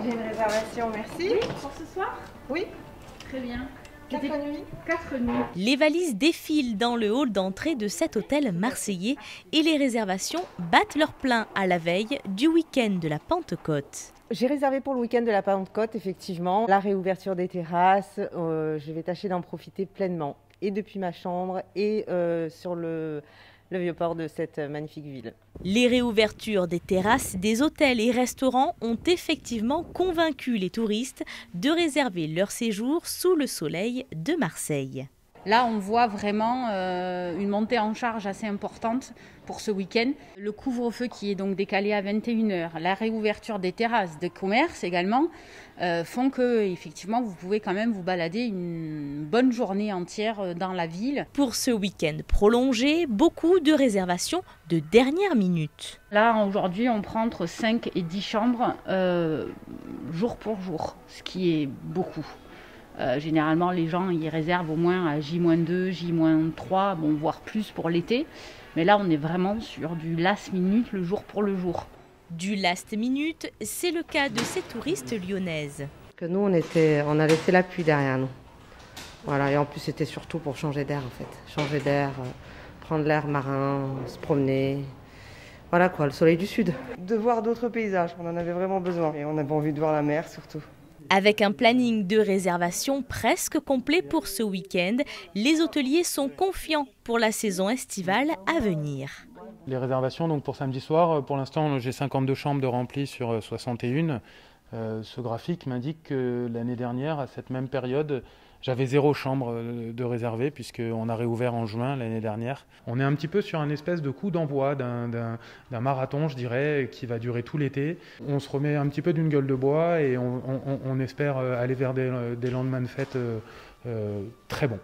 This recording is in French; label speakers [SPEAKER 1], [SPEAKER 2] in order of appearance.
[SPEAKER 1] J'ai une réservation, merci.
[SPEAKER 2] Oui, pour ce soir?
[SPEAKER 1] Oui.
[SPEAKER 2] Très bien.
[SPEAKER 1] 4 nuits.
[SPEAKER 2] 4 nuits.
[SPEAKER 3] Les valises défilent dans le hall d'entrée de cet hôtel marseillais et les réservations battent leur plein à la veille du week-end de la Pentecôte.
[SPEAKER 1] J'ai réservé pour le week-end de la Pentecôte, effectivement. La réouverture des terrasses, je vais tâcher d'en profiter pleinement. Et depuis ma chambre et sur le vieux port de cette magnifique ville.
[SPEAKER 3] Les réouvertures des terrasses des hôtels et restaurants ont effectivement convaincu les touristes de réserver leur séjour sous le soleil de Marseille.
[SPEAKER 2] Là, on voit vraiment une montée en charge assez importante pour ce week-end. Le couvre-feu qui est donc décalé à 21h, la réouverture des terrasses de commerce également, font que effectivement vous pouvez quand même vous balader une bonne journée entière dans la ville.
[SPEAKER 3] Pour ce week-end prolongé, beaucoup de réservations de dernière minute.
[SPEAKER 2] Là, aujourd'hui, on prend entre 5 et 10 chambres jour pour jour, ce qui est beaucoup. Généralement, les gens ils réservent au moins à J-2, J-3, bon, voire plus pour l'été. Mais là, on est vraiment sur du last minute, le jour pour le jour.
[SPEAKER 3] Du last minute, c'est le cas de ces touristes lyonnaises.
[SPEAKER 1] Que nous, on a laissé la pluie derrière nous. Voilà, et en plus, c'était surtout pour changer d'air, en fait. Changer d'air, prendre l'air marin, se promener. Voilà quoi, le soleil du sud.
[SPEAKER 4] De voir d'autres paysages, on en avait vraiment besoin. Et on avait envie de voir la mer surtout.
[SPEAKER 3] Avec un planning de réservation presque complet pour ce week-end, les hôteliers sont confiants pour la saison estivale à venir.
[SPEAKER 5] Les réservations donc pour samedi soir, pour l'instant j'ai 52 chambres de remplies sur 61. Ce graphique m'indique que l'année dernière, à cette même période, j'avais 0 chambre de réservée puisqu'on a réouvert en juin l'année dernière. On est un petit peu sur un espèce de coup d'envoi d'un marathon, je dirais, qui va durer tout l'été. On se remet un petit peu d'une gueule de bois et on espère aller vers des lendemains de fête très bons.